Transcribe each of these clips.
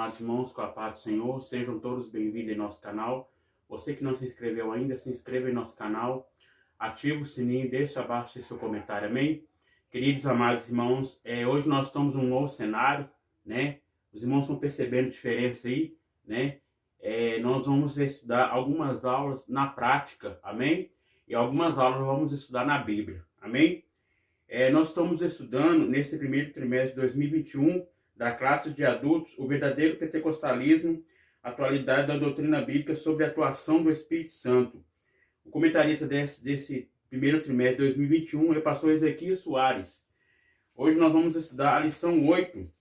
amados irmãos, com a paz do Senhor, sejam todos bem-vindos em nosso canal. Você que não se inscreveu ainda, se inscreva em nosso canal, ative o sininho, deixa abaixo seu comentário, amém? Queridos amados irmãos, hoje nós estamos num novo cenário, né? Os irmãos estão percebendo diferença aí, né? Nós vamos estudar algumas aulas na prática, amém? E algumas aulas vamos estudar na Bíblia, amém? Nós estamos estudando nesse primeiro trimestre de 2021 da classe de adultos o verdadeiro pentecostalismo, atualidade da doutrina bíblica sobre a atuação do Espírito Santo. O comentarista desse primeiro trimestre de 2021 é o pastor Ezequiel Soares. Hoje nós vamos estudar a lição 8.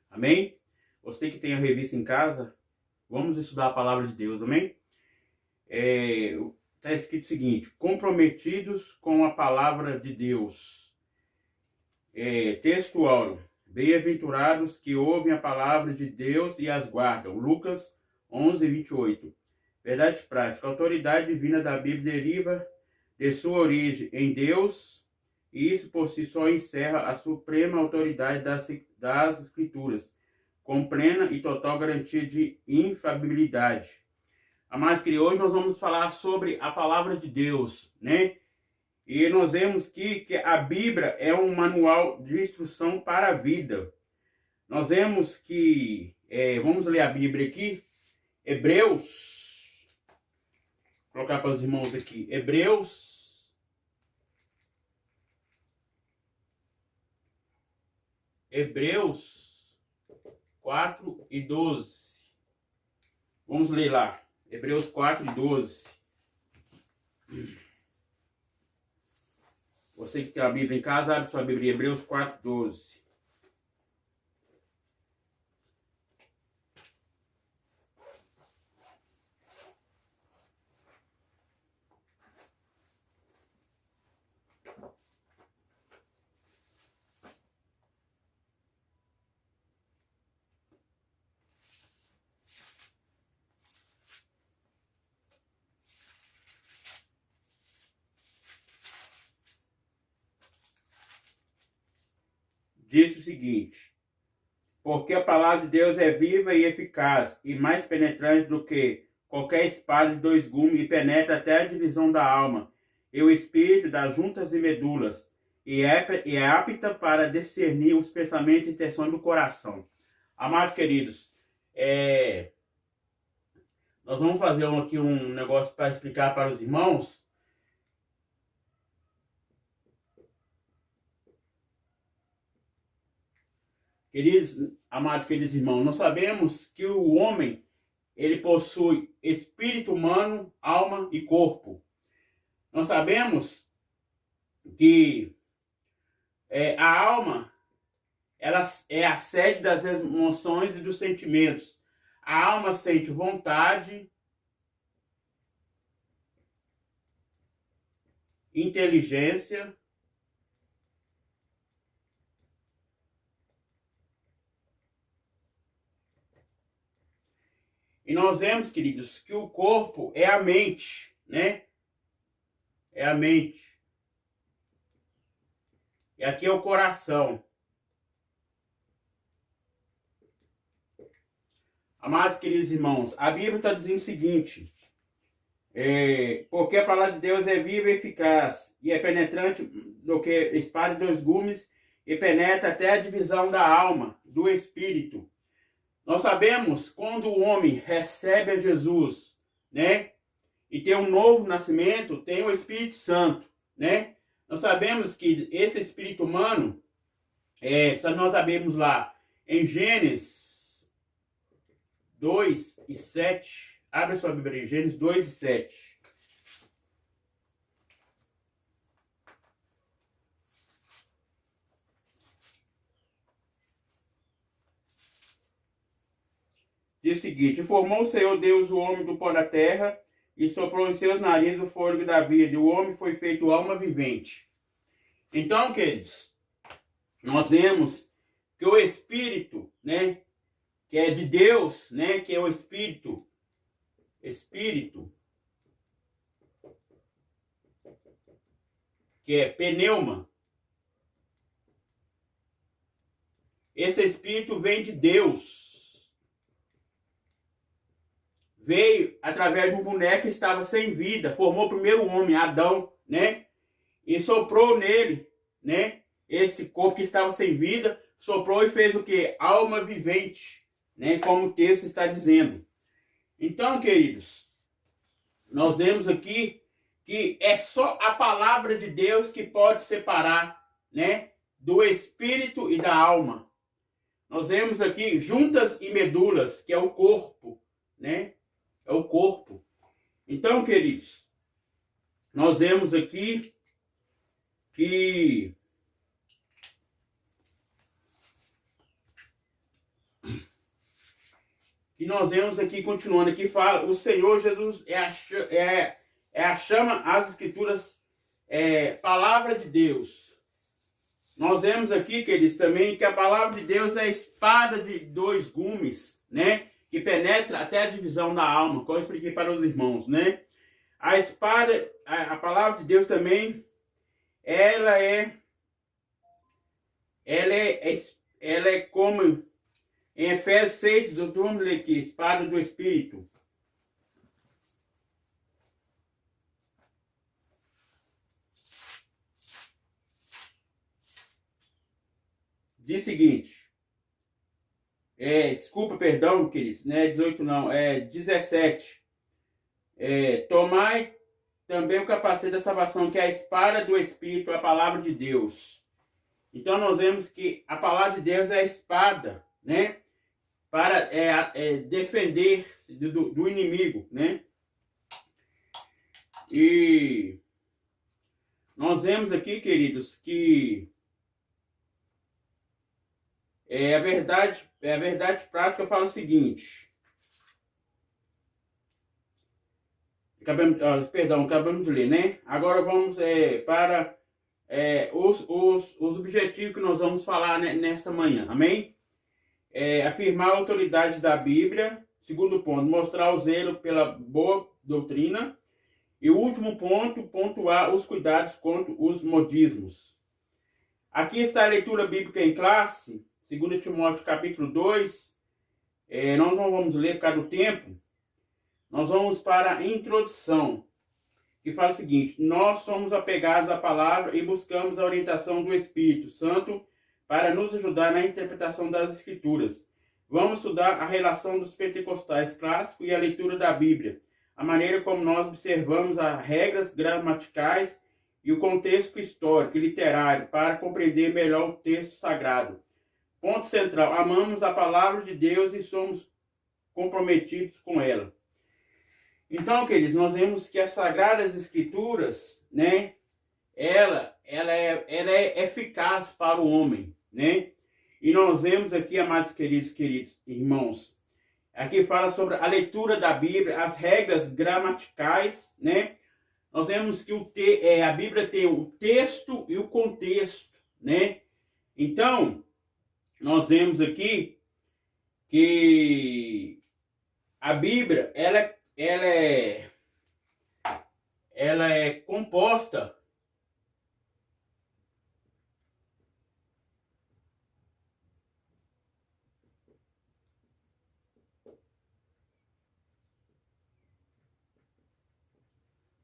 Amém? Você que tem a revista em casa, vamos estudar a palavra de Deus, amém? Está escrito o seguinte: comprometidos com a palavra de Deus. Texto áureo: bem-aventurados que ouvem a palavra de Deus e as guardam. Lucas 11, 28. Verdade prática: a autoridade divina da Bíblia deriva de sua origem em Deus, e isso por si só encerra a suprema autoridade das Escrituras, com plena e total garantia de infalibilidade. Amados queridos, hoje nós vamos falar sobre a palavra de Deus, né? E nós vemos que a Bíblia é um manual de instrução para a vida. Nós vemos que, vamos ler a Bíblia aqui, Hebreus, vou colocar para os irmãos aqui, Hebreus 4 e 12. Vamos ler lá, Hebreus 4 e 12. Você que tem a Bíblia em casa, abre sua Bíblia, Hebreus 4, 12. Diz o seguinte: porque a palavra de Deus é viva e eficaz, e mais penetrante do que qualquer espada de dois gumes, e penetra até a divisão da alma, e o espírito das juntas e medulas, e é apta para discernir os pensamentos e intenções do coração. Amados queridos, nós vamos fazer aqui um negócio para explicar para os irmãos. Amados queridos irmãos, nós sabemos que o homem, ele possui espírito humano, alma e corpo. Nós sabemos que a alma, ela é a sede das emoções e dos sentimentos. A alma sente vontade, inteligência, e nós vemos, queridos, que o corpo é a mente, né? É a mente. E aqui é o coração. Amados queridos irmãos, a Bíblia está dizendo o seguinte: porque a palavra de Deus é viva e eficaz, e é penetrante do que espada de dois gumes, e penetra até a divisão da alma, do espírito. Nós sabemos quando o homem recebe a Jesus, né? E tem um novo nascimento, tem o Espírito Santo, né? Nós sabemos que esse espírito humano, nós sabemos lá em Gênesis 2 e 7. Abre sua Bíblia em Gênesis 2 e 7. Diz o seguinte: formou o Senhor Deus o homem do pó da terra, e soprou em seus narizes o fôlego da vida, e o homem foi feito alma vivente. Então, queridos, nós vemos que o Espírito, né, que é de Deus, né, que é o Espírito, que é pneuma, esse Espírito vem de Deus. veio através de um boneco que estava sem vida, formou o primeiro homem, Adão, né? E soprou nele, né? Esse corpo que estava sem vida, soprou e fez o que? Alma vivente, né? Como o texto está dizendo. Então, queridos, nós vemos aqui que é só a palavra de Deus que pode separar, né? Do espírito e da alma. Nós vemos aqui juntas e medulas, que é o corpo, né? É o corpo. Então, queridos, nós vemos aqui que nós vemos aqui, continuando aqui, fala, o Senhor Jesus é a chama, as escrituras, palavra de Deus. Nós vemos aqui, queridos, também que a palavra de Deus é a espada de dois gumes, né? Que penetra até a divisão da alma, como eu expliquei para os irmãos, né? A espada, a palavra de Deus também, ela é como em Efésios 6, vamos ler aqui, espada do Espírito. Diz o seguinte, desculpa, perdão, queridos, não é 18 não, é 17. Tomai também o capacete da salvação, que é a espada do Espírito, a palavra de Deus. Então nós vemos que a palavra de Deus é a espada, né? Para defender do inimigo, né? E nós vemos aqui, queridos, que a verdade prática fala o seguinte. Acabamos de ler, né? Agora vamos para os objetivos que nós vamos falar, né, nesta manhã, amém? Afirmar a autoridade da Bíblia. Segundo ponto, mostrar o zelo pela boa doutrina. E o último ponto, pontuar os cuidados contra os modismos. Aqui está a leitura bíblica em classe, 2 Timóteo capítulo 2. Nós não vamos ler por causa do tempo. Nós vamos para a introdução, que fala o seguinte: nós somos apegados à palavra e buscamos a orientação do Espírito Santo para nos ajudar na interpretação das Escrituras. Vamos estudar a relação dos pentecostais clássicos e a leitura da Bíblia, a maneira como nós observamos as regras gramaticais e o contexto histórico e literário para compreender melhor o texto sagrado. Ponto central: amamos a palavra de Deus e somos comprometidos com ela. Então, queridos, nós vemos que as Sagradas Escrituras, né, ela é eficaz para o homem, né? E nós vemos aqui, amados queridos irmãos, aqui fala sobre a leitura da Bíblia, as regras gramaticais, né? Nós vemos que a Bíblia tem o texto e o contexto, né? Então, nós vemos aqui que a Bíblia, ela é composta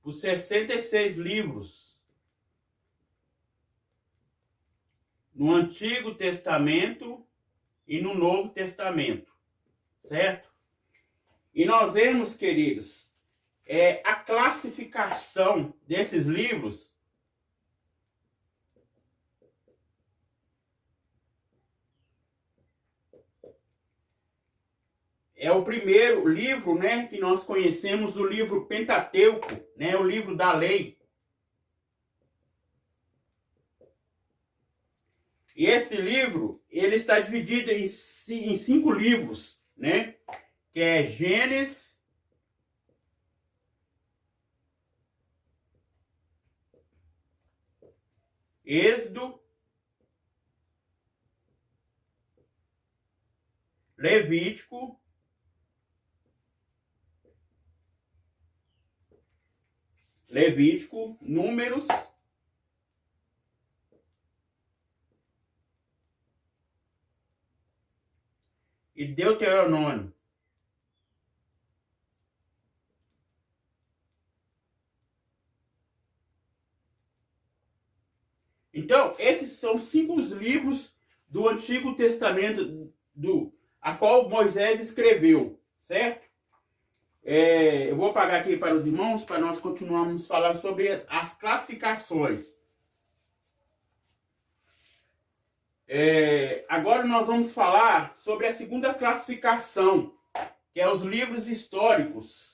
por 66 livros no Antigo Testamento e no Novo Testamento, certo? E nós vemos, queridos, a classificação desses livros é o primeiro livro, né, que nós conhecemos, o livro Pentateuco, né, o livro da lei. E esse livro, ele está dividido em 5 livros, né, que é Gênesis, Êxodo, Levítico, Números e Deuteronômio. Então, esses são 5 livros do Antigo Testamento a qual Moisés escreveu, certo? Eu vou apagar aqui para os irmãos, para nós continuarmos falando sobre as classificações. Agora nós vamos falar sobre a segunda classificação, que é os livros históricos.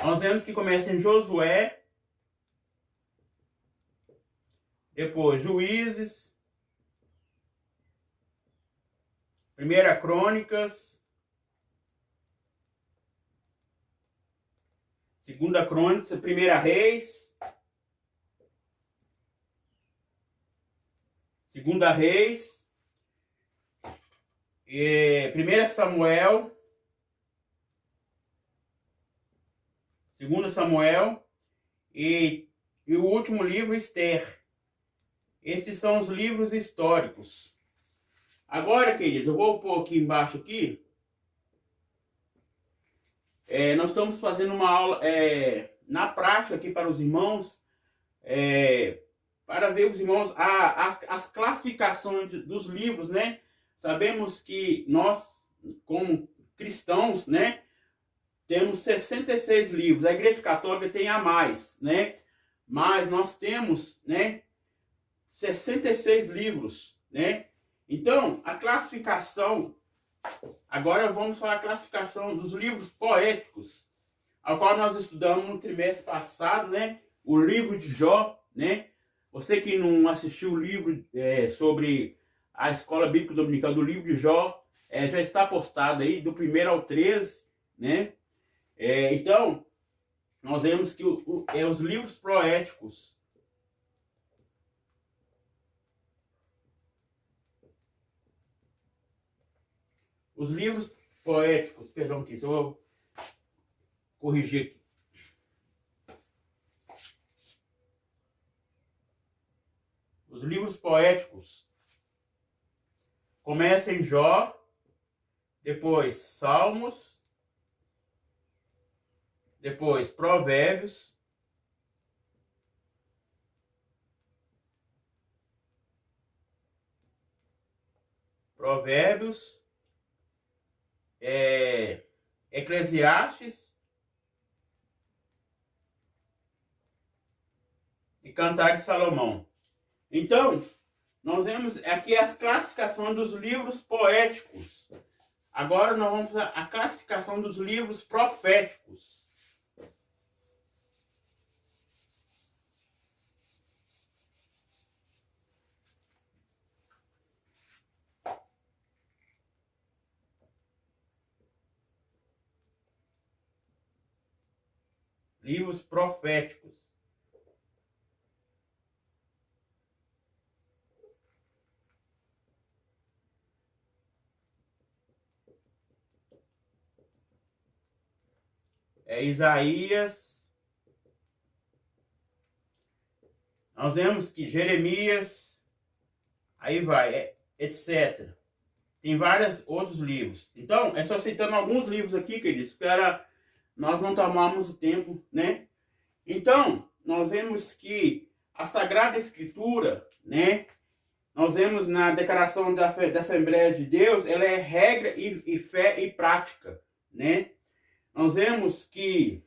Nós vemos que começa em Josué, depois Juízes, 1 Crônicas, 2 Crônicas, 1 Reis, 2 Reis, 1 Samuel, 2 Samuel e o último livro, Esther. Esses são os livros históricos. Agora, queridos, eu vou pôr aqui embaixo aqui. Nós estamos fazendo uma aula na prática aqui para os irmãos, para ver os irmãos as classificações dos livros, né? Sabemos que nós, como cristãos, né, temos 66 livros. A Igreja Católica tem a mais, né? Mas nós temos, né, 66 livros, né? Então, a classificação, agora vamos falar a classificação dos livros poéticos, ao qual nós estudamos no trimestre passado, né? O livro de Jó, né? Você que não assistiu o livro sobre a Escola Bíblica Dominical do livro de Jó, já está postado aí, do 1 ao 13, né? Então, nós vemos que os livros poéticos, perdão, que eu vou corrigir aqui. Os livros poéticos começam em Jó, depois Salmos, depois Provérbios, Eclesiastes e Cantar de Salomão. Então, nós vemos aqui as classificações dos livros poéticos. Agora nós vamos para a classificação dos livros proféticos. Livros proféticos. Isaías. Nós vemos que Jeremias, aí vai, etc. Tem vários outros livros. Então, é só citando alguns livros aqui, queridos, para nós não tomarmos o tempo, né? Então, nós vemos que a Sagrada Escritura, né? Nós vemos na declaração da Assembleia de Deus, ela é regra e fé e prática, né? Nós vemos que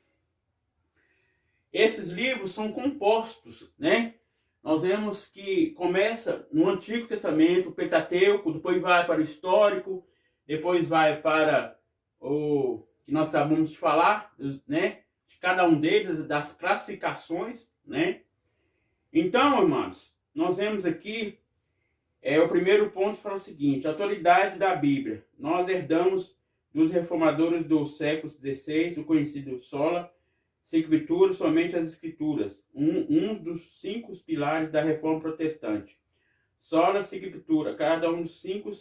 esses livros são compostos, né? Nós vemos que começa no Antigo Testamento, o Pentateuco, depois vai para o histórico, depois vai para o que nós acabamos de falar, né? De cada um deles, das classificações, né? Então, irmãos, nós vemos aqui, o primeiro ponto fala o seguinte: a autoridade da Bíblia. Nós herdamos dos reformadores do século XVI, do conhecido sola scriptura, somente as escrituras, um dos 5 pilares da reforma protestante. Sola scriptura, cada um dos 5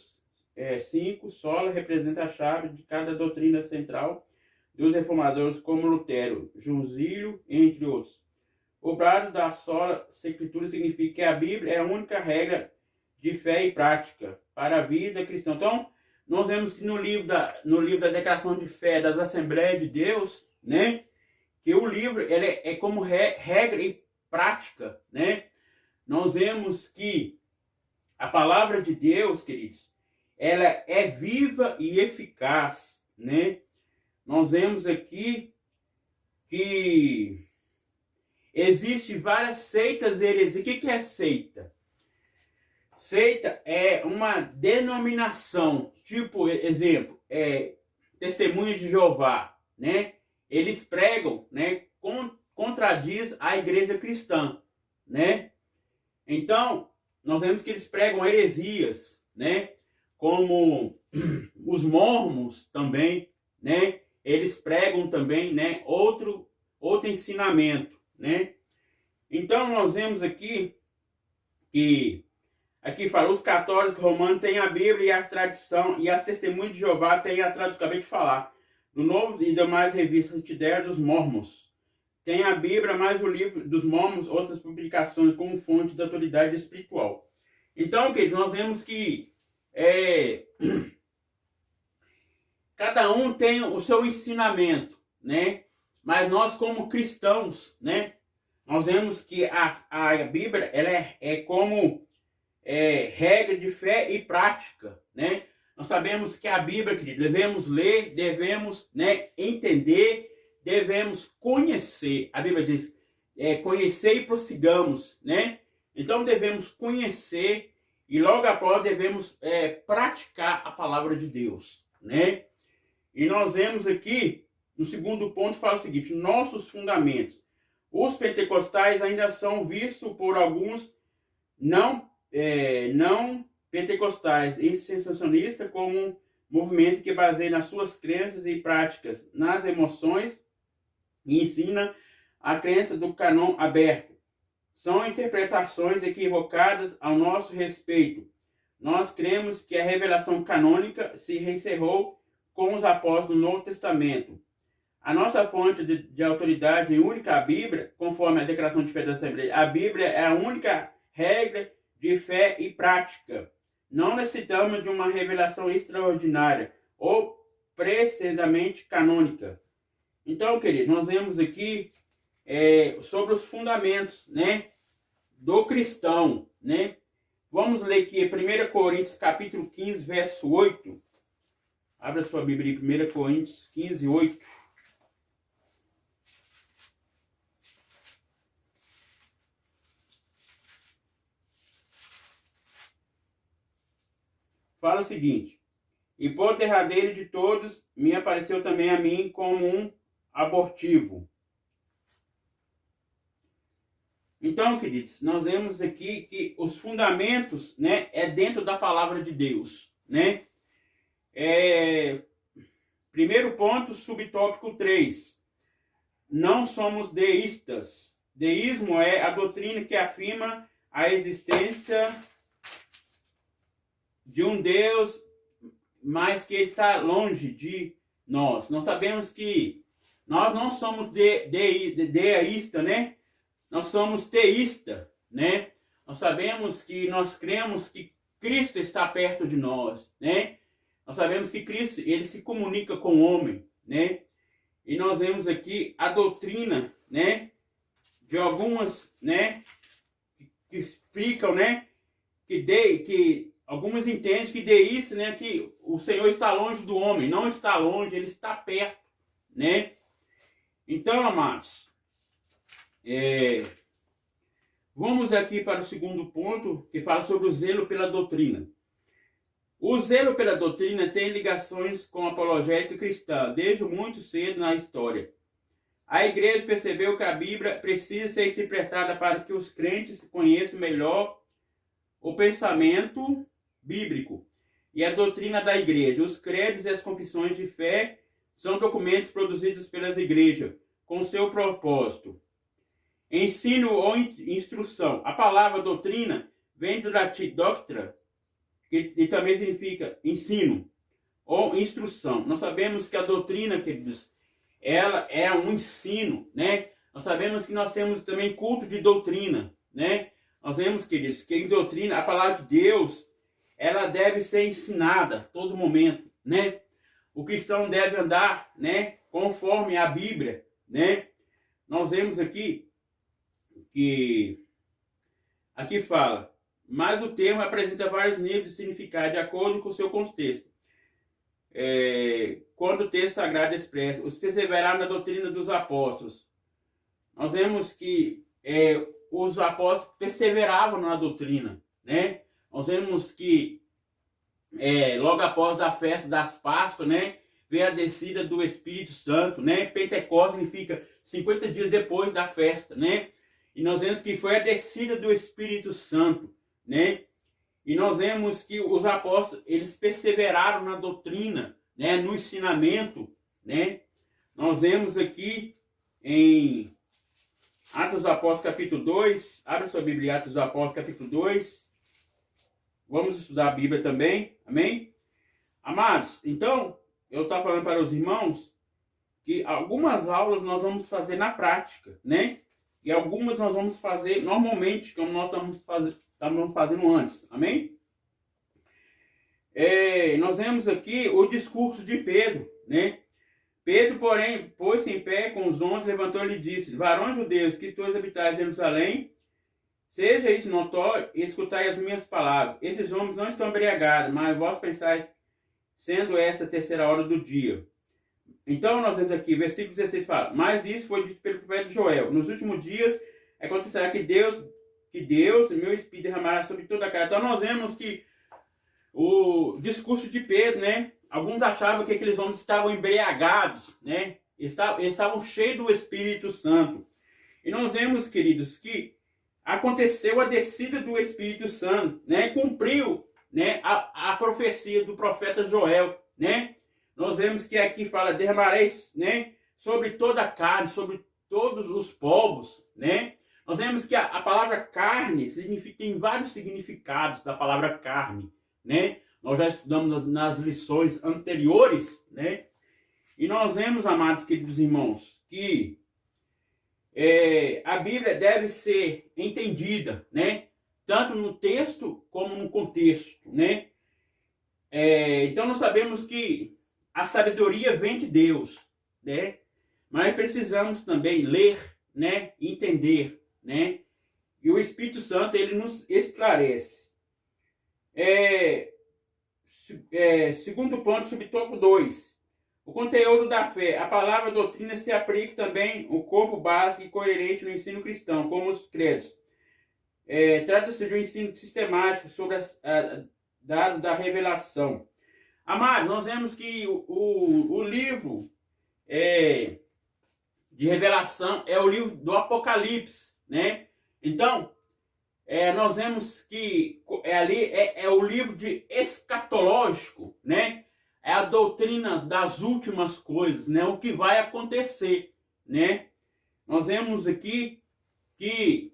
sola representa a chave de cada doutrina central dos reformadores, como Lutero, Junzílio, entre outros. brado da sola escritura significa que a Bíblia é a única regra de fé e prática para a vida cristã. Então, nós vemos que no livro da declaração de fé das Assembleias de Deus, né, que o livro ele é como regra e prática, né? Nós vemos que a palavra de Deus, queridos, ela é viva e eficaz, né? Nós vemos aqui que existe várias seitas e heresias. O que é seita? Seita é uma denominação, tipo, exemplo, Testemunhas de Jeová, né? Eles pregam, né, contradiz a igreja cristã, né? Então, nós vemos que eles pregam heresias, né? Como os mormons também, né? Eles pregam também, né, outro ensinamento, né? Então, nós vemos aqui que aqui fala, os católicos romanos têm a Bíblia e a tradição, e as Testemunhas de Jeová têm a tradução, acabei de falar, do Novo e demais revistas antideia dos mormons. Tem a Bíblia, mais o livro dos mormons, outras publicações como fonte da autoridade espiritual. Então, queridos, nós vemos que cada um tem o seu ensinamento, né? Mas nós, como cristãos, né? Nós vemos que a Bíblia ela é como regra de fé e prática, né? Nós sabemos que a Bíblia, querido, devemos ler, devemos, né, entender, devemos conhecer. A Bíblia diz, conhecer e prossigamos, né? Então devemos conhecer e logo após devemos praticar a palavra de Deus, né? E nós vemos aqui, no segundo ponto, fala o seguinte, nossos fundamentos. Os pentecostais ainda são vistos por alguns não pentecostais e sensacionistas como um movimento que baseia nas suas crenças e práticas nas emoções e ensina a crença do cânon aberto. São interpretações equivocadas ao nosso respeito. Nós cremos que a revelação canônica se encerrou com os apóstolos no Novo Testamento. A nossa fonte de autoridade única, a Bíblia, conforme a declaração de fé da Assembleia, a Bíblia é a única regra de fé e prática. Não necessitamos de uma revelação extraordinária ou precisamente canônica. Então, queridos, nós vemos aqui sobre os fundamentos, né, do cristão, né? Vamos ler aqui 1 Coríntios capítulo 15, verso 8. Abra sua Bíblia em 1 Coríntios 15, 8. Fala o seguinte, e por derradeiro de todos, me apareceu também a mim como um abortivo. Então, queridos, nós vemos aqui que os fundamentos, né, é dentro da palavra de Deus, né? Primeiro ponto, subtópico 3. Não somos deístas. Deísmo é a doutrina que afirma a existência de um Deus, mas que está longe de nós. Nós sabemos que nós não somos deístas, né? Nós somos teístas, né? Nós sabemos que nós cremos que Cristo está perto de nós, né? Nós sabemos que Cristo, ele se comunica com o homem, né? E nós vemos aqui a doutrina, né? De algumas, né? Que explicam, né? Que algumas entendem que deísta, né? Que o Senhor está longe do homem. Não está longe, ele está perto, né? Então, amados, vamos aqui para o segundo ponto, que fala sobre o zelo pela doutrina. O zelo pela doutrina tem ligações com a apologética cristã, desde muito cedo na história. A igreja percebeu que a Bíblia precisa ser interpretada para que os crentes conheçam melhor o pensamento bíblico e a doutrina da igreja. Os credos e as confissões de fé são documentos produzidos pelas igrejas, com seu propósito. Ensino ou instrução. A palavra doutrina vem do latim doctra, que também significa ensino ou instrução. Nós sabemos que a doutrina, queridos, ela é um ensino, né? Nós sabemos que nós temos também culto de doutrina, né? Nós vemos, queridos, que em doutrina, a palavra de Deus, ela deve ser ensinada a todo momento, né? O cristão deve andar, né, conforme a Bíblia, né? Nós vemos aqui que aqui fala, mas o termo apresenta vários níveis de significado de acordo com o seu contexto. Quando o texto sagrado expressa os perseveraram na doutrina dos apóstolos, nós vemos que os apóstolos perseveravam na doutrina, né? Nós vemos que logo após a festa das Páscoas, né, veio a descida do Espírito Santo, né? Pentecostes significa 50 dias depois da festa, né? E nós vemos que foi a descida do Espírito Santo, né? E nós vemos que os apóstolos, eles perseveraram na doutrina, né, no ensinamento, né? Nós vemos aqui em Atos dos Apóstolos, capítulo 2, abre sua Bíblia, Atos dos Apóstolos, capítulo 2. Vamos estudar a Bíblia também, amém? Amados, então, eu estava falando para os irmãos que algumas aulas nós vamos fazer na prática, né? E algumas nós vamos fazer normalmente, como nós estamos fazendo antes, amém? Nós vemos aqui o discurso de Pedro, né? Pedro, porém, pôs-se em pé com os 11, levantou e lhe disse: varões judeus, que todos habitais em Jerusalém, seja isso notório, escutai as minhas palavras. Esses homens não estão embriagados, mas vós pensais, sendo esta a terceira hora do dia. Então, nós vemos aqui, versículo 16 fala, mas isso foi dito pelo profeta Joel. Nos últimos dias, acontecerá que Deus, meu Espírito, derramará sobre toda a carne. Então, nós vemos que o discurso de Pedro, né? Alguns achavam que aqueles homens estavam embriagados, né? Eles estavam cheios do Espírito Santo. E nós vemos, queridos, que aconteceu a descida do Espírito Santo, né? Cumpriu, né, a profecia do profeta Joel, né? Nós vemos que aqui fala, derramareis, né, sobre toda a carne, sobre todos os povos, né? Nós vemos que a palavra carne tem vários significados da palavra carne, né? Nós já estudamos nas lições anteriores, né? E nós vemos, amados queridos irmãos, que a Bíblia deve ser entendida, né? Tanto no texto como no contexto, né? Então nós sabemos que a sabedoria vem de Deus, né? Mas precisamos também ler, né? Entender, né? E o Espírito Santo, ele nos esclarece. Segundo ponto, subtópico 2. O conteúdo da fé. A palavra doutrina se aplica também ao corpo básico e coerente no ensino cristão, como os credos. Trata-se de um ensino sistemático sobre dados da revelação. Amados, nós vemos que o livro de revelação é o livro do Apocalipse, né? Então, nós vemos que ali é o livro de escatológico, né? É a doutrina das últimas coisas, né? O que vai acontecer, né? Nós vemos aqui que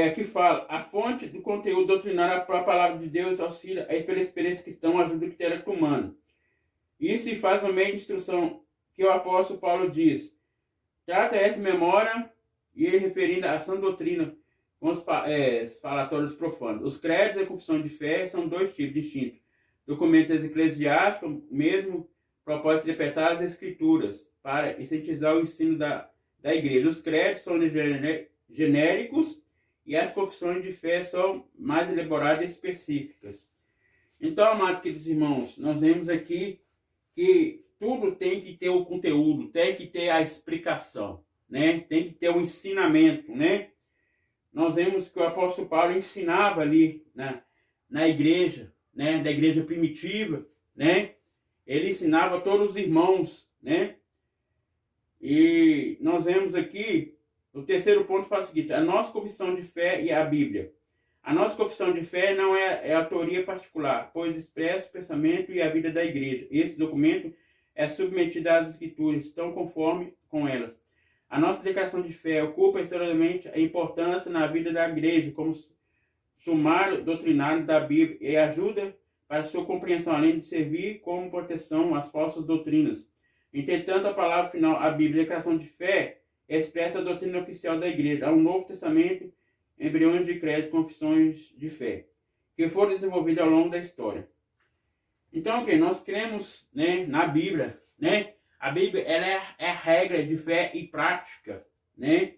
aqui fala, a fonte do conteúdo doutrinário para a palavra de Deus auxilia pela experiência cristã, ajuda o intelecto humano. Isso se faz no meio de instrução que o apóstolo Paulo diz. Trata essa memória e ele referindo à sã doutrina com os falatórios profanos. Os credos e a confissão de fé são dois tipos distintos. Documentos eclesiásticos, mesmo propósito de interpretar as escrituras para incentivar o ensino da igreja. Os credos são genéricos e as confissões de fé são mais elaboradas e específicas. Então, amados queridos irmãos, nós vemos aqui que tudo tem que ter o conteúdo, tem que ter a explicação, né? Tem que ter o ensinamento, né? Nós vemos que o apóstolo Paulo ensinava ali na igreja, né? Da igreja primitiva, né? Ele ensinava a todos os irmãos, né? E nós vemos aqui, o terceiro ponto faz o seguinte, a nossa confissão de fé e a Bíblia. A nossa confissão de fé não é autoria particular, pois expressa o pensamento e a vida da igreja. Esse documento é submetido às escrituras, estão conforme com elas. A nossa declaração de fé ocupa extraordinariamente a importância na vida da igreja, como sumário doutrinário da Bíblia, e ajuda para sua compreensão, além de servir como proteção às falsas doutrinas. Entretanto, a palavra final, a Bíblia, a declaração de fé, expressa a doutrina oficial da igreja. Há um Novo Testamento, embriões de crédito, confissões de fé, que foram desenvolvidas ao longo da história. Então, nós cremos, né, na Bíblia, né? A Bíblia, ela é a regra de fé e prática, né?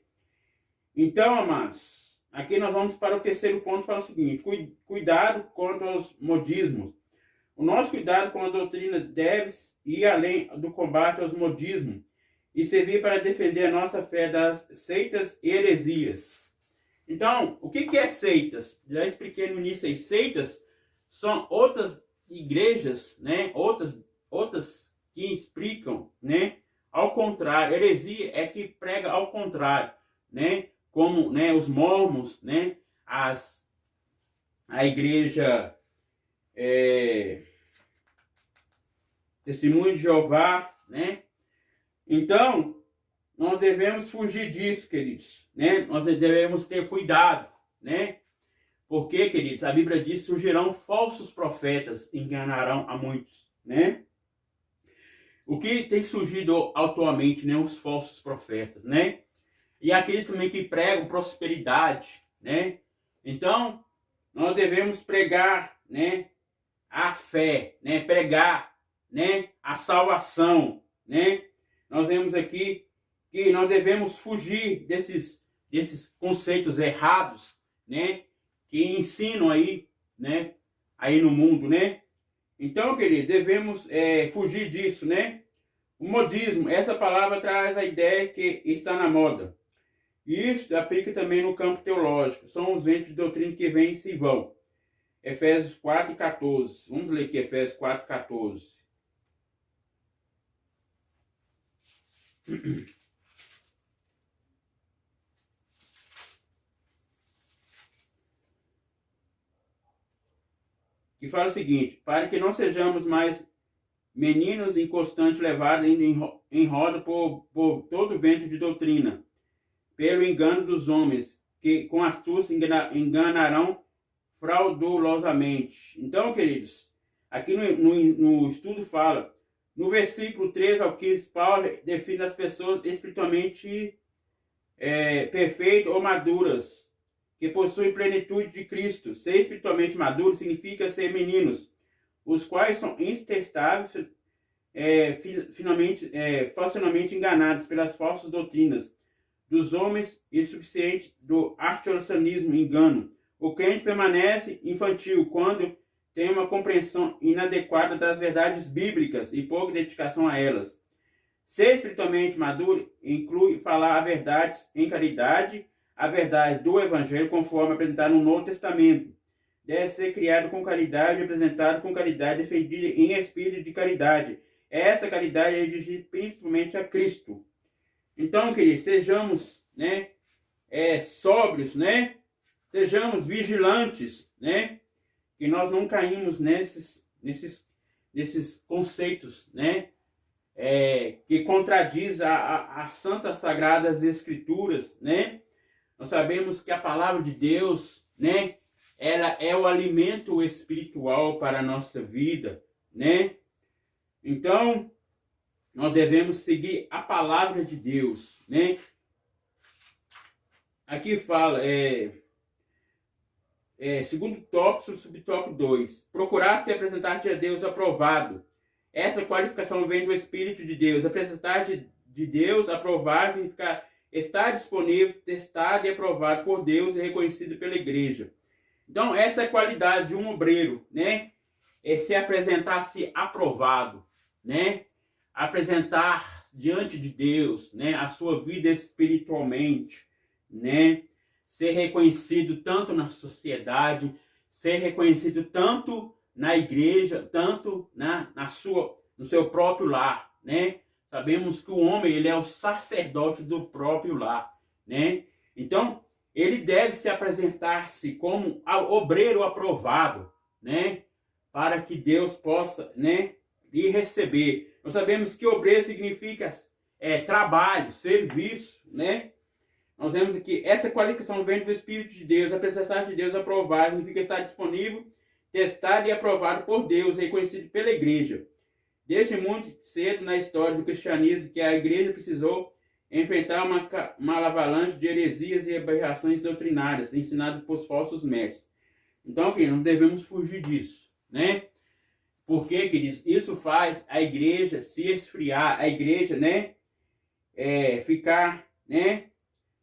Então, amados, aqui nós vamos para o terceiro ponto, para o seguinte: cuidado contra os modismos. O nosso cuidado com a doutrina deve ir além do combate aos modismos e servir para defender a nossa fé das seitas e heresias. Então, o que é seitas? Já expliquei no início aí. Seitas são outras igrejas, né? Outras que explicam, né? Ao contrário. Heresia é que prega ao contrário, né? Como, né, os mormons, né? A igreja Testemunho de Jeová, né? Então, nós devemos fugir disso, queridos, né? Nós devemos ter cuidado, né? Porque, queridos, a Bíblia diz que surgirão falsos profetas, enganarão a muitos, né? O que tem surgido atualmente, né? Os falsos profetas, né? E aqueles também que pregam prosperidade, né? Então, nós devemos pregar, né? A fé, né? Pregar, né? A salvação, né? Nós vemos aqui que nós devemos fugir desses conceitos errados, né? Que ensinam aí, né? Aí no mundo, né? Então, querido, devemos fugir disso, né? O modismo, essa palavra traz a ideia que está na moda. E isso aplica também no campo teológico. São os ventos de doutrina que vêm e se vão. Efésios 4 e 14. Vamos ler aqui Efésios 4 e 14. Que fala o seguinte: para que não sejamos mais meninos inconstantes levados em roda por todo vento de doutrina, pelo engano dos homens, que com astúcia enganarão fraudulosamente. Então, queridos, aqui no estudo fala, no versículo 13 ao 15, Paulo define as pessoas espiritualmente perfeitas ou maduras, que possuem plenitude de Cristo. Ser espiritualmente maduro significa ser meninos, os quais são intestáveis, facilmente enganados pelas falsas doutrinas dos homens e suficiente do artiolacionismo, engano. O crente permanece infantil quando tem uma compreensão inadequada das verdades bíblicas e pouca dedicação a elas. Ser espiritualmente maduro inclui falar a verdade em caridade, a verdade do Evangelho conforme apresentado no Novo Testamento. Deve ser criado com caridade, apresentado com caridade, defendido em espírito de caridade. Essa caridade é dirigida principalmente a Cristo. Então, queridos, sejamos, né, sóbrios, né? Sejamos vigilantes, né? Que nós não caímos nesses conceitos, né? Que contradiz as santas sagradas escrituras, né? Nós sabemos que a palavra de Deus, né? Ela é o alimento espiritual para a nossa vida, né? Então, nós devemos seguir a palavra de Deus, né? Aqui fala, segundo tópico, subtópico 2, procurar se apresentar a Deus aprovado. Essa qualificação vem do Espírito de Deus. Apresentar de Deus aprovado significa estar disponível, testado e aprovado por Deus e reconhecido pela igreja. Então, essa é a qualidade de um obreiro, né? É se apresentar-se aprovado, né? Apresentar diante de Deus, né? A sua vida espiritualmente, né? Ser reconhecido tanto na sociedade, ser reconhecido tanto na igreja, tanto no seu próprio lar, né? Sabemos que o homem, ele é o sacerdote do próprio lar, né? Então, ele deve se apresentar-se como obreiro aprovado, né? Para que Deus possa, né, lhe receber. Nós sabemos que obreiro significa trabalho, serviço, né? Nós vemos aqui, essa qualificação vem do Espírito de Deus, apresentar de Deus aprovado, significa estar disponível, testado e aprovado por Deus, reconhecido pela igreja. Desde muito cedo na história do cristianismo que a igreja precisou enfrentar uma avalanche de heresias e aberrações doutrinárias ensinadas por falsos mestres. Então, queridos, não devemos fugir disso, né? Porque, queridos, isso faz a igreja se esfriar, a igreja, né, ficar, né,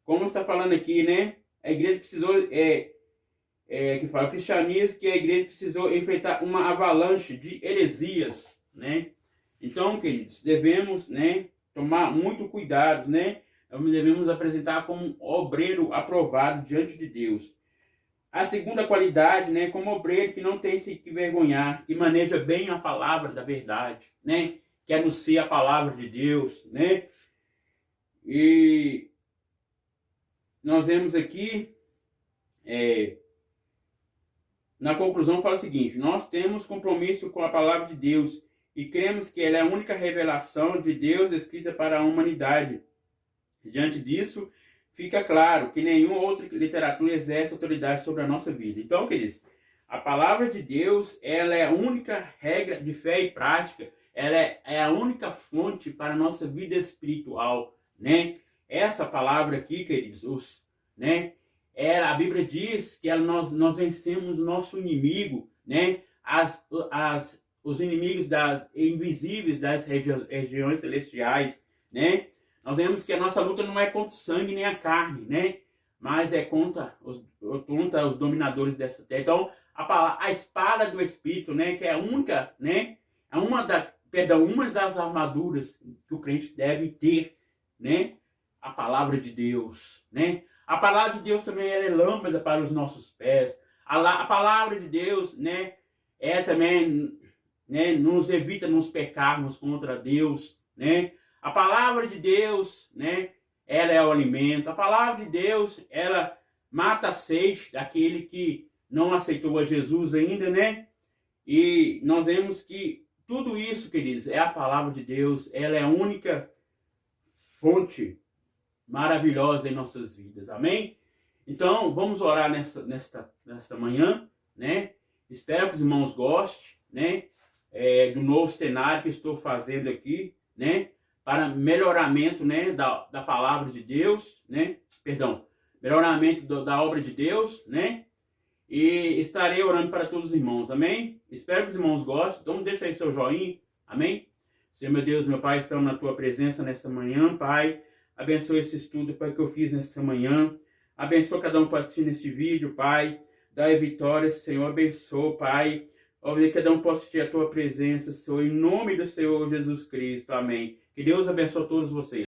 como está falando aqui, né, a igreja precisou, que fala o cristianismo, que a igreja precisou enfrentar uma avalanche de heresias, né? Então, queridos, devemos, né, tomar muito cuidado, né? Devemos apresentar como um obreiro aprovado diante de Deus. A segunda qualidade, né, como obreiro que não tem se que vergonhar, que maneja bem a palavra da verdade, né, que anuncia a palavra de Deus, né? E nós vemos aqui, na conclusão fala o seguinte: nós temos compromisso com a palavra de Deus e cremos que ela é a única revelação de Deus escrita para a humanidade. Diante disso, fica claro que nenhuma outra literatura exerce autoridade sobre a nossa vida. Então, queridos, a palavra de Deus, ela é a única regra de fé e prática, ela é a única fonte para a nossa vida espiritual, né? Essa palavra aqui, queridos, né? A Bíblia diz que nós vencemos o nosso inimigo, né? Os inimigos invisíveis das regiões celestiais, né? Nós vemos que a nossa luta não é contra o sangue nem a carne, né? Mas é contra os dominadores dessa terra. Então, a espada do Espírito, né? Que é a única, né? É uma das armaduras que o crente deve ter, né? A palavra de Deus, né? A palavra de Deus também é lâmpada para os nossos pés. A palavra de Deus, né? Também, né? Nos evita nos pecarmos contra Deus, né? A palavra de Deus, né, ela é o alimento. A palavra de Deus, ela mata a sede daquele que não aceitou a Jesus ainda, né? E nós vemos que tudo isso, queridos, é a palavra de Deus. Ela é a única fonte maravilhosa em nossas vidas. Amém? Então, vamos orar nesta manhã, né? Espero que os irmãos gostem, né? Do novo cenário que estou fazendo aqui, né? Para melhoramento, né, da palavra de Deus, né, melhoramento da obra de Deus, né, e estarei orando para todos os irmãos, amém? Espero que os irmãos gostem, então deixa aí seu joinha, amém? Senhor meu Deus, meu Pai, estamos na Tua presença nesta manhã, Pai, abençoe esse estudo, Pai, que eu fiz nesta manhã, abençoa cada um que assistir neste vídeo, Pai, dá vitória, Senhor, abençoa, Pai, que cada um possa ter a Tua presença, Senhor, em nome do Senhor Jesus Cristo, amém? Que Deus abençoe a todos vocês.